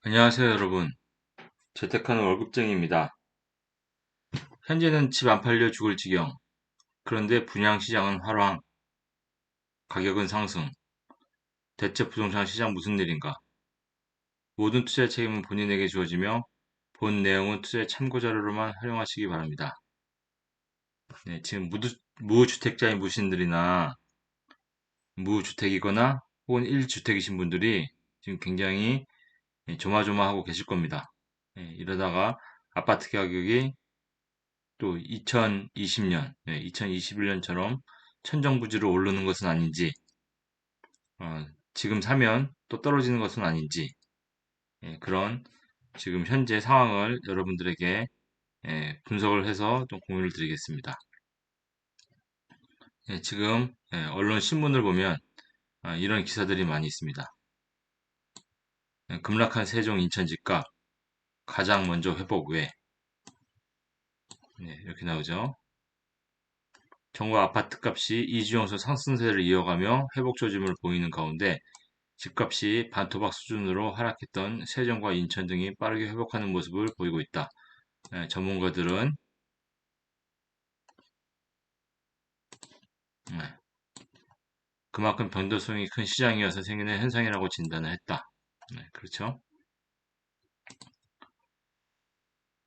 안녕하세요, 여러분. 재택하는 월급쟁이입니다. 현재는 집 안 팔려 죽을 지경. 그런데 분양시장은 활황, 가격은 상승. 대체 부동산 시장 무슨 일인가? 모든 투자 책임은 본인에게 주어지며 본 내용은 투자의 참고 자료로만 활용하시기 바랍니다. 네, 지금 무주택자인 무신들이나 무주택이거나 혹은 1주택이신 분들이 지금 굉장히 조마조마하고 계실 겁니다. 이러다가 아파트 가격이 또 2020년, 2021년처럼 천정부지로 오르는 것은 아닌지, 지금 사면 또 떨어지는 것은 아닌지, 그런 지금 현재 상황을 여러분들에게 분석을 해서 좀 공유를 드리겠습니다. 지금 언론 신문을 보면 이런 기사들이 많이 있습니다. 급락한 세종 인천 집값 가장 먼저 회복 왜 이렇게 나오죠. 정부 아파트 값이 2주 연속 상승세를 이어가며 회복 조짐을 보이는 가운데 집값이 반토막 수준으로 하락했던 세종과 인천 등이 빠르게 회복하는 모습을 보이고 있다. 전문가들은 네, 그만큼 변동성이 큰 시장이어서 생기는 현상이라고 진단을 했다. 그렇죠?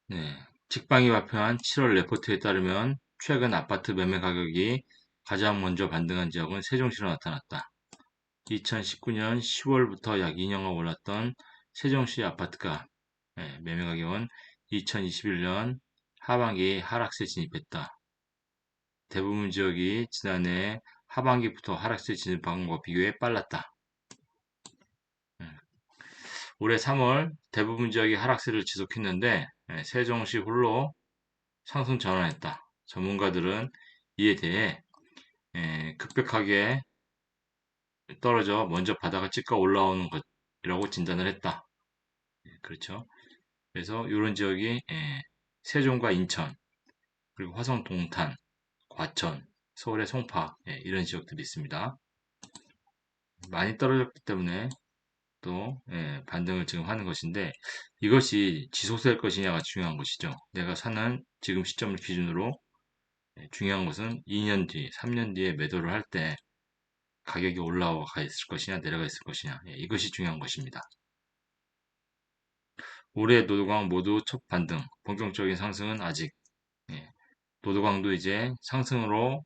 네, 직방이 발표한 7월 레포트에 따르면 최근 아파트 매매 가격이 가장 먼저 반등한 지역은 세종시로 나타났다. 2019년 10월부터 약 2년간 올랐던 세종시 아파트가 매매 가격은 2021년 하반기에 하락세 진입했다. 대부분 지역이 지난해 하반기부터 하락세 진입한 것과 비교해 빨랐다. 음, 올해 3월 대부분 지역이 하락세를 지속했는데 세종시 홀로 상승 전환했다. 전문가들은 이에 대해 급격하게 떨어져 먼저 바닥을 찍고 올라오는 것이라고 진단을 했다. 그렇죠. 그래서 이런 지역이 세종과 인천, 그리고 화성 동탄, 과천, 서울의 송파 이런 지역들이 있습니다. 많이 떨어졌기 때문에 또 반등을 지금 하는 것인데 이것이 지속될 것이냐가 중요한 것이죠. 내가 사는 지금 시점을 기준으로 중요한 것은 2년 뒤, 3년 뒤에 매도를 할 때 가격이 올라가 있을 것이냐 내려가 있을 것이냐 이것이 중요한 것입니다. 올해 노도광 모두 첫 반등, 본격적인 상승은 아직 노도광도 이제 상승으로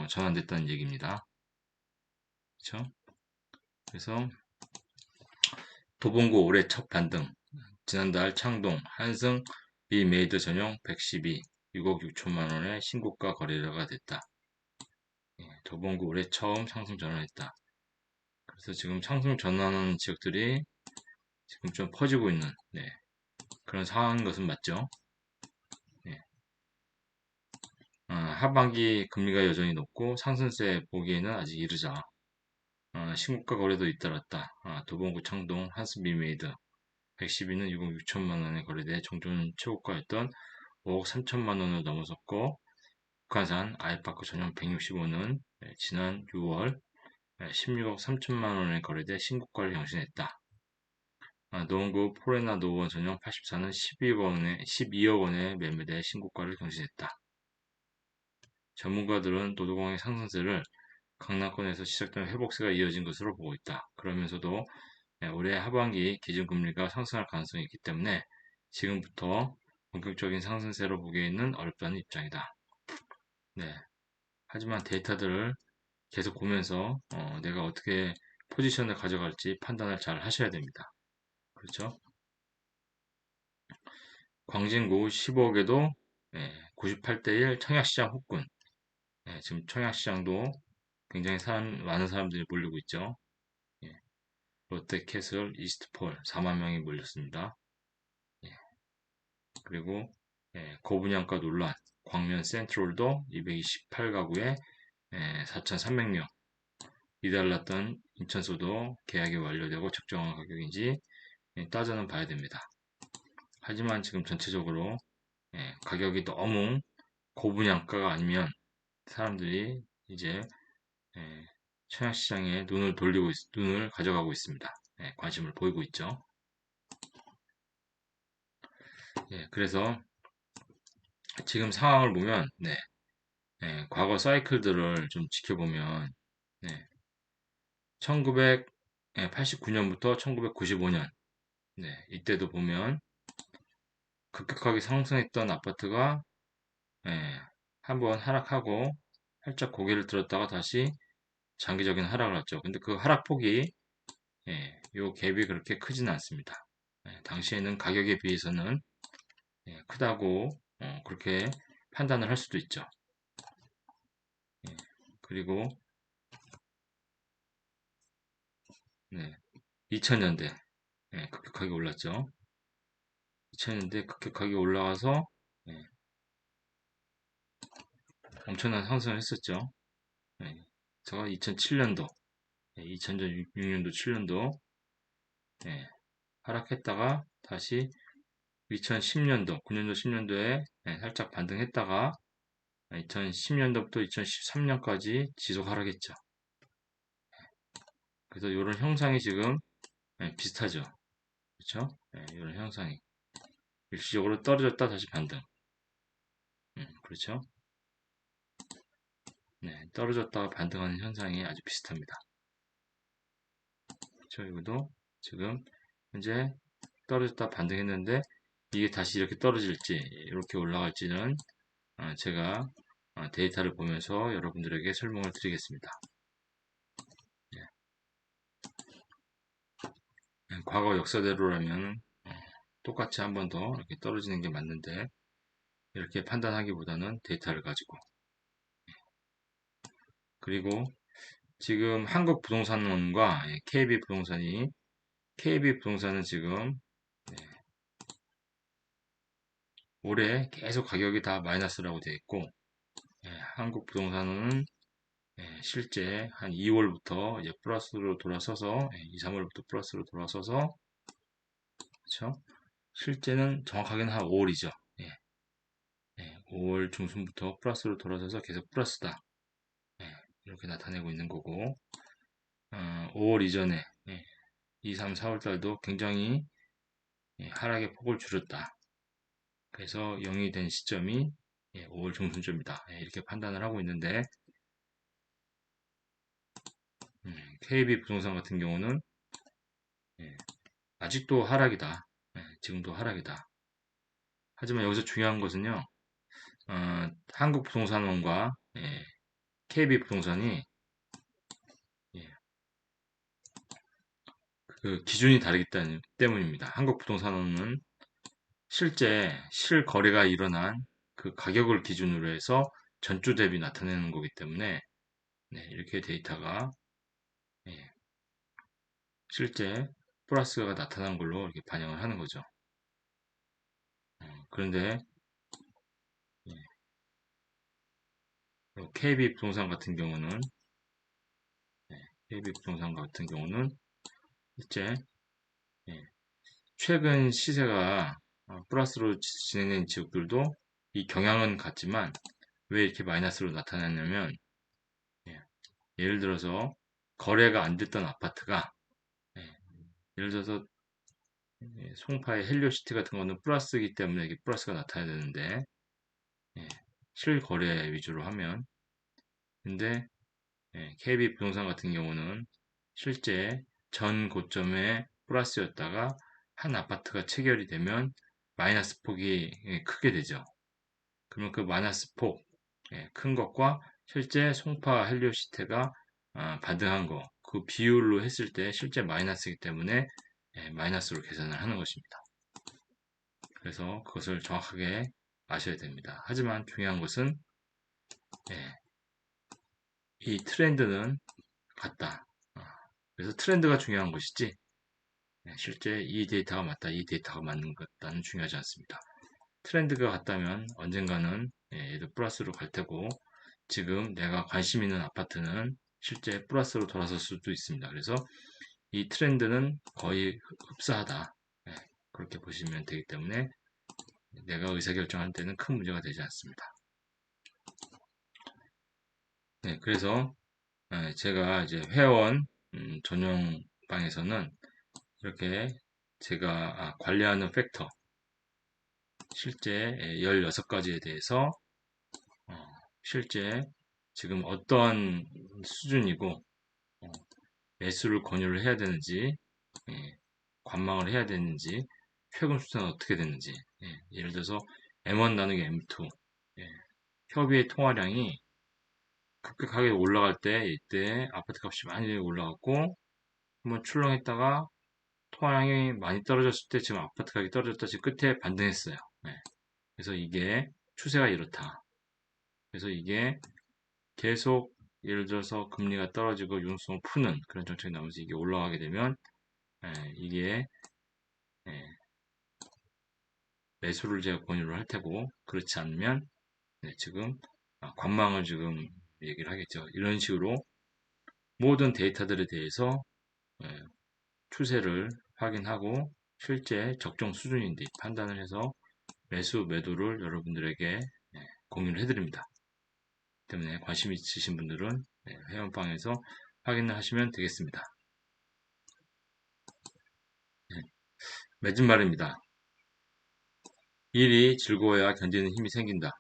전환됐다는 얘기입니다. 그렇죠? 그래서 도봉구 올해 첫 반등, 지난달 창동 한승 리메이드 전용 112, 6억 6천만 원의 신고가 거래가 됐다. 도봉구 올해 처음 상승 전환했다. 그래서 지금 상승 전환하는 지역들이 지금 좀 퍼지고 있는 그런 상황인 것은 맞죠. 네. 하반기 금리가 여전히 높고 상승세 보기에는 아직 이르자. 신고가 거래도 잇따랐다. 도봉구 창동 한스 리메이드 112는 6억 6천만 원에 거래돼 종전 최고가였던 5억 3천만 원을 넘어섰고 북한산 아이파크 전용 165는 지난 6월 16억 3천만 원에 거래돼 신고가를 경신했다. 노원구 포레나 노원 전용 84는 12억 원에 매매돼 신고가를 경신했다. 전문가들은 노도광의 상승세를 강남권에서 시작된 회복세가 이어진 것으로 보고 있다. 그러면서도 올해 하반기 기준금리가 상승할 가능성이 있기 때문에 지금부터 본격적인 상승세로 보기에는 어렵다는 입장이다. 네. 하지만 데이터들을 계속 보면서 내가 어떻게 포지션을 가져갈지 판단을 잘 하셔야 됩니다. 그렇죠? 광진구 15억에도 98대 1 청약시장 혹군. 지금 청약시장도 굉장히 많은 사람들이 몰리고 있죠. 예, 롯데캐슬 이스트폴 4만 명이 몰렸습니다. 예, 그리고 거분양가 논란 광면 센트럴도 228가구에 4,300명 이달났던 인천소도 계약이 완료되고 적정한 가격인지 따져는 봐야 됩니다. 하지만 지금 전체적으로 가격이 너무 고분양가가 아니면 사람들이 이제 청약시장에 눈을 가져가고 있습니다. 관심을 보이고 있죠. 그래서 지금 상황을 보면, 과거 사이클들을 좀 지켜보면, 1989년부터 1995년, 이때도 보면 급격하게 상승했던 아파트가 한번 하락하고 살짝 고개를 들었다가 다시 장기적인 하락을 했죠. 근데 그 하락폭이 요 갭이 그렇게 크지는 않습니다. 당시에는 가격에 비해서는 크다고 그렇게 판단을 할 수도 있죠. 그리고 2000년대 급격하게 올랐죠. 2000년대 급격하게 올라가서 엄청난 상승을 했었죠. 제가 2007년도, 2006년도, 7년도 하락했다가 다시 2010년도, 9년도, 10년도에 살짝 반등했다가 2010년도부터 2013년까지 지속 하락했죠. 그래서 이런 형상이 지금 비슷하죠. 그렇죠? 이런 형상이 일시적으로 떨어졌다 다시 반등. 그렇죠? 떨어졌다가 반등하는 현상이 아주 비슷합니다. 그렇죠? 이것도 지금 현재 떨어졌다 반등했는데 이게 다시 이렇게 떨어질지 이렇게 올라갈지는 제가 데이터를 보면서 여러분들에게 설명을 드리겠습니다. 과거 역사대로라면 똑같이 한 번 더 이렇게 떨어지는 게 맞는데 이렇게 판단하기보다는 데이터를 가지고 그리고 지금 한국부동산원과 KB부동산이 KB부동산은 지금 올해 계속 가격이 다 마이너스라고 되어 있고 한국부동산은 실제 한 2월부터 이제 플러스로 돌아서서 2, 3월부터 플러스로 돌아서서 그렇죠? 실제는 정확하게는 한 5월이죠. 5월 중순부터 플러스로 돌아서서 계속 플러스다. 이렇게 나타내고 있는 거고 5월 이전에 2, 3, 4월 달도 굉장히 하락의 폭을 줄였다. 그래서 0이 된 시점이 5월 중순쯤이다. 이렇게 판단을 하고 있는데 KB 부동산 같은 경우는 아직도 하락이다. 지금도 하락이다. 하지만 여기서 중요한 것은요. 한국부동산원과 KB부동산이 그 기준이 다르기 때문입니다. 한국부동산원은 실제 실거래가 일어난 그 가격을 기준으로 해서 전주 대비 나타내는 거기 때문에 이렇게 데이터가 실제 플러스가 나타난 걸로 이렇게 반영을 하는 거죠. 그런데 KB 부동산 같은 경우는 실제 최근 시세가 플러스로 진행된 지역들도 이 경향은 같지만 왜 이렇게 마이너스로 나타났냐면 예를 들어서 거래가 안 됐던 아파트가 예를 들어서 송파의 헬리오시티 같은 거는 플러스이기 때문에 이게 플러스가 나타나야 되는데 실거래 위주로 하면 근데 KB 부동산 같은 경우는 실제 전 고점에 플러스였다가 한 아파트가 체결이 되면 마이너스 폭이 크게 되죠. 그러면 그 마이너스 폭 큰 것과 실제 송파 헬리오시티가 반등한 거 그 비율로 했을 때 실제 마이너스이기 때문에 마이너스로 계산을 하는 것입니다. 그래서 그것을 정확하게 아셔야 됩니다. 하지만 중요한 것은 이 트렌드는 같다. 그래서 트렌드가 중요한 것이지 실제 이 데이터가 맞다, 이 데이터가 맞는 것과는 중요하지 않습니다. 트렌드가 같다면 언젠가는 얘도 플러스로 갈 테고 지금 내가 관심 있는 아파트는 실제 플러스로 돌아설 수도 있습니다. 그래서 이 트렌드는 거의 흡사하다. 그렇게 보시면 되기 때문에 내가 의사결정할 때는 큰 문제가 되지 않습니다. 그래서 제가 이제 회원 전용방에서는 이렇게 제가 관리하는 팩터 실제 16가지에 대해서 실제 지금 어떤 수준이고 매수를 권유를 해야 되는지, 관망을 해야 되는지, 최근 추세는 어떻게 됐는지, 예를 들어서 M1 나누기 M2 협의의 통화량이 급격하게 올라갈 때 이때 아파트 값이 많이 올라갔고 한번 출렁했다가 통화량이 많이 떨어졌을 때 지금 아파트 가격이 떨어졌다 지금 끝에 반등했어요. 그래서 이게 추세가 이렇다. 그래서 이게 계속 예를 들어서 금리가 떨어지고 융성을 푸는 그런 정책이 나오면서 이게 올라가게 되면 이게 매수를 제가 권유를 할 테고 그렇지 않으면 지금 관망을 지금 얘기를 하겠죠. 이런 식으로 모든 데이터들에 대해서 추세를 확인하고 실제 적정 수준인지 판단을 해서 매수, 매도를 여러분들에게 공유를 해드립니다. 때문에 관심 있으신 분들은 회원방에서 확인을 하시면 되겠습니다. 맺은 말입니다. 일이 즐거워야 견디는 힘이 생긴다.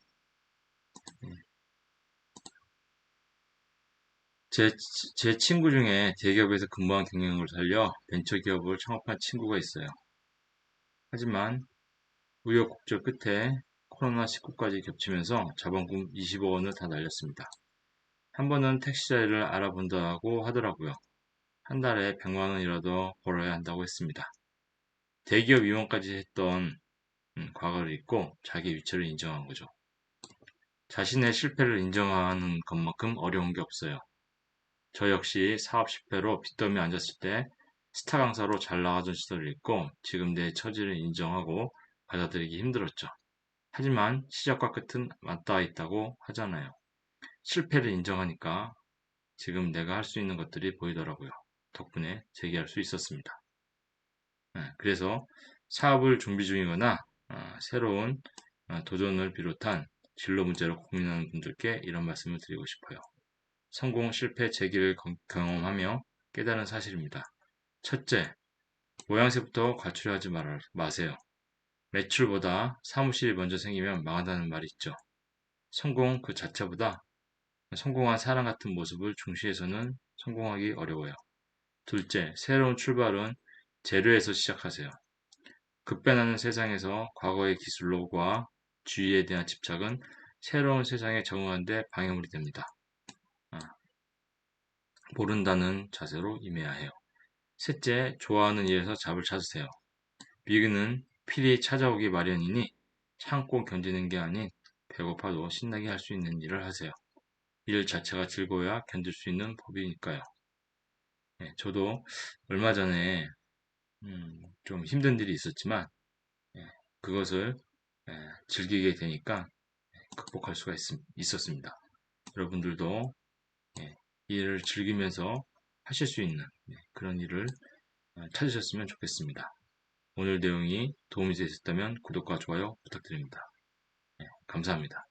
제 친구 중에 대기업에서 근무한 경력을 살려 벤처기업을 창업한 친구가 있어요. 하지만 우여곡절 끝에 코로나19까지 겹치면서 자본금 20억 원을 다 날렸습니다. 한 번은 택시 자리를 알아본다고 하더라고요. 한 달에 100만 원이라도 벌어야 한다고 했습니다. 대기업 임원까지 했던 과거를 잊고 자기 위치를 인정한 거죠. 자신의 실패를 인정하는 것만큼 어려운 게 없어요. 저 역시 사업 실패로 빚더미에 앉았을 때 스타 강사로 잘 나가던 시절을 잊고 지금 내 처지를 인정하고 받아들이기 힘들었죠. 하지만 시작과 끝은 맞닿아 있다고 하잖아요. 실패를 인정하니까 지금 내가 할 수 있는 것들이 보이더라고요. 덕분에 재기할 수 있었습니다. 그래서 사업을 준비 중이거나 새로운 도전을 비롯한 진로 문제로 고민하는 분들께 이런 말씀을 드리고 싶어요. 성공, 실패, 재기를 경험하며 깨달은 사실입니다. 첫째, 모양새부터 과출하지 마세요. 매출보다 사무실이 먼저 생기면 망한다는 말이 있죠. 성공 그 자체보다 성공한 사람 같은 모습을 중시해서는 성공하기 어려워요. 둘째, 새로운 출발은 재료에서 시작하세요. 급변하는 세상에서 과거의 기술로과 주의에 대한 집착은 새로운 세상에 적응하는 데 방해물이 됩니다. 모른다는 자세로 임해야 해요. 셋째, 좋아하는 일에서 잡을 찾으세요. 위기는 필히 찾아오기 마련이니 참고 견디는 게 아닌 배고파도 신나게 할 수 있는 일을 하세요. 일 자체가 즐거워야 견딜 수 있는 법이니까요. 저도 얼마 전에 좀 힘든 일이 있었지만 그것을 즐기게 되니까 극복할 수가 있었습니다. 여러분들도 일을 즐기면서 하실 수 있는 그런 일을 찾으셨으면 좋겠습니다. 오늘 내용이 도움이 되셨다면 구독과 좋아요 부탁드립니다. 감사합니다.